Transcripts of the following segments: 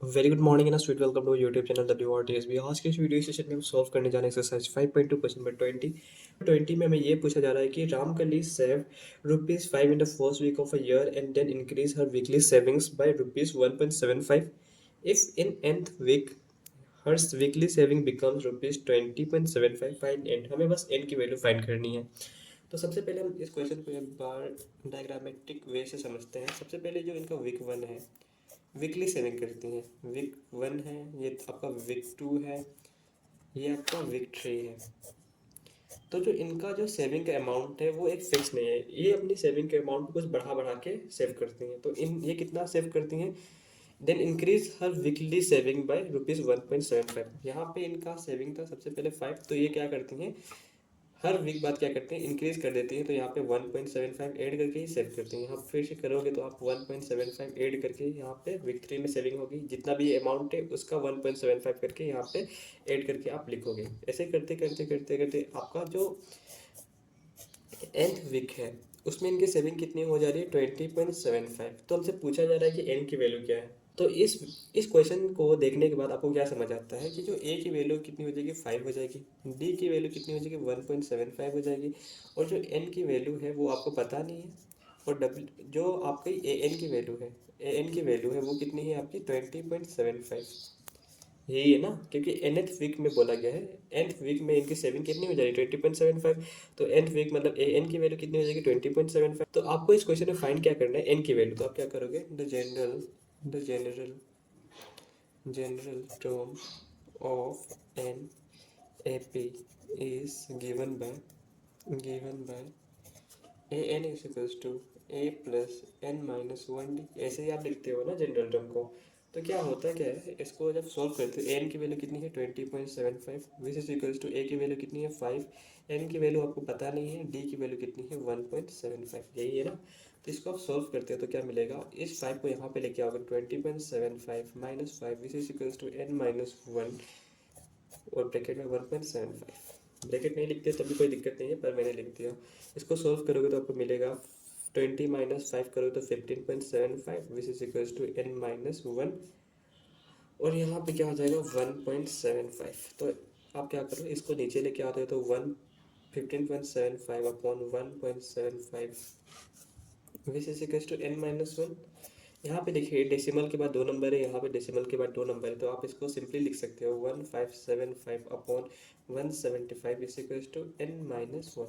Very good morning and sweet welcome to YouTube channel the due days भी। आज के इस वीडियो सेशन में हम सॉल्व करने जा रहे हैं एक्सरसाइज 5.2 क्वेश्चन नंबर 20 में हमें ये पूछा जा रहा है कि Ramkali save ₹5 in the first week of a year and then increase her weekly savings by ₹1.75 if in nth week her weekly saving becomes ₹20.75 find and. हमें बस एन की वैल्यू फाइंड करनी है। तो सबसे पहले हम इस क्वेश्चन को एक बार डायग्रामेटिक वे से समझते हैं। सबसे पहले जो इनका वीक 1 है, वीकली सेविंग करती हैं। वीक 1 है, ये आपका वीक 2 है, ये आपका वीक 3 है। तो जो इनका जो सेविंग का अमाउंट है वो एक फिक्स नहीं है, ये अपनी सेविंग के अमाउंट को कुछ बढ़ा बढ़ा के सेव करती हैं। तो इन ये कितना सेव करती हैं, then increase her weekly saving by ₹1.75। यहाँ पे इनका सेविंग था सबसे पहले 5, तो ये क्या करती हैं हर वीक बाद क्या करते हैं इंक्रीज कर देती हैं। तो यहाँ पे 1.75 ऐड करके ही सेव करती हैं। यहाँ फिर से करोगे तो आप 1.75 ऐड करके यहाँ पे वीक 3 में सेविंग होगी, जितना भी अमाउंट है उसका 1.75 करके यहाँ पे ऐड करके आप लिखोगे। ऐसे करते करते करते करते आपका जो nth वीक है उसमें इनकी सेविंग कितनी हो जा रही है 20.75। तो हमसे पूछा जा रहा है कि n की वैल्यू क्या है। तो इस क्वेश्चन को देखने के बाद आपको क्या समझ आता है कि जो a की वैल्यू कितनी हो जाएगी 5 हो जाएगी, d की वैल्यू कितनी हो जाएगी 1.75 हो जाएगी, और जो n की वैल्यू है वो आपको पता नहीं है। और w जो आपकी an की वैल्यू है, an की वैल्यू है वो कितनी है आपकी 20.75। यही है ना, क्योंकि nth वीक में बोला गया है nth वीक में इनकी सेविंग कितनी हो जाएगी 20.75। तो nth वीक मतलब an की वैल्यू कितनी हो जाएगी 20.75। तो आपको इस क्वेश्चन में फाइंड क्या करना है n की वैल्यू। तो आप क्या करोगे, the general term of an A P is given by a n is equals to a plus n minus 1d। ऐसे ही आप लिखते हो ना जनरल टर्म को। तो क्या होता क्या है, इसको जब सॉल्व करते हो एन की वैल्यू कितनी है 20.75, विच इज इक्वल्स टू ए की वैल्यू कितनी है 5, एन की वैल्यू आपको पता नहीं है, डी की वैल्यू कितनी है 1.75, यही है ना। तो इसको आप सॉल्व करते हो तो क्या मिलेगा, इस 5 को यहाँ पे लेके आओगे 20.75 minus 5 which is equals to n minus 1 और ब्रैकेट में 1.75। ब्रैकेट नहीं लिखते तभी कोई दिक्कत नहीं है, पर मैंने लिख दिया। इसको सॉल्व करोगे तो आपको मिलेगा 20 माइनस 5 करोगे तो 15.75 which is equals to n minus 1, और यहाँ पे क्या हो जाएगा 1.75। तो आप क्या करो, इसको नीचे लेके आते हो तो 15.75 upon 1.75 which is equals to n minus 1। यहाँ पे देखिए डेसिमल के बाद 2 नंबर है, यहाँ पे डेसिमल के बाद 2 नंबर है, तो आप इसको सिंपली लिख सकते हो 1575 upon 175 is equals to n minus 1।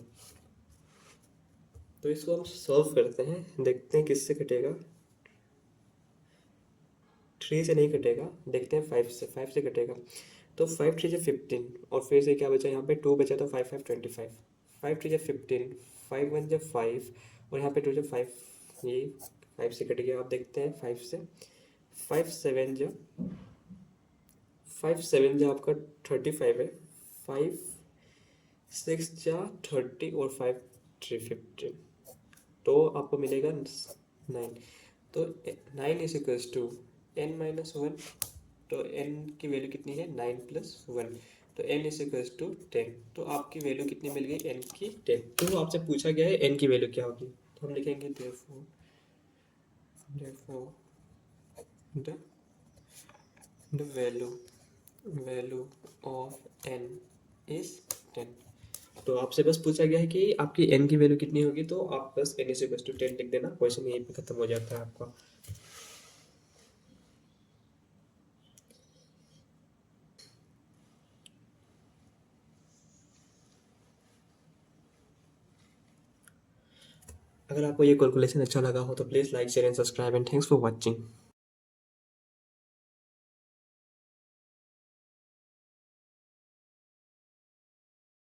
तो इसको हम सॉल्व करते हैं, देखते हैं किससे कटेगा। 3 से नहीं कटेगा, देखते हैं 5 से कटेगा। तो 5 3 15, और फिर से क्या बचा यहाँ पे 2 बचा, तो 5 5 25, 5 3 15, 5 1 5, और यहाँ पे 2 5, ये 5 से कट गया। आप देखते हैं 5 से 5 7 जा आपका 35 है, 5 6 जा 30, और 5 3 15, तो आपको मिलेगा 9। तो 9 is equals to n minus 1। तो n की वैल्यू कितनी है 9 प्लस 1, तो n इज इक्वल्स टू 10। तो आपकी वैल्यू कितनी मिल गई n की 10। तो आपसे पूछा गया है n की वैल्यू क्या होगी, तो हम लिखेंगे therefore the value of n is 10। तो आपसे बस पूछा गया है कि आपकी n की वैल्यू कितनी होगी, तो आप बस n इज इक्वल्स टू 10 लिख देना, क्वेश्चन यहीं पे खत्म हो जाता है आपका। अगर आपको ये कैलकुलेशन अच्छा लगा हो तो please like share and subscribe and thanks for watching.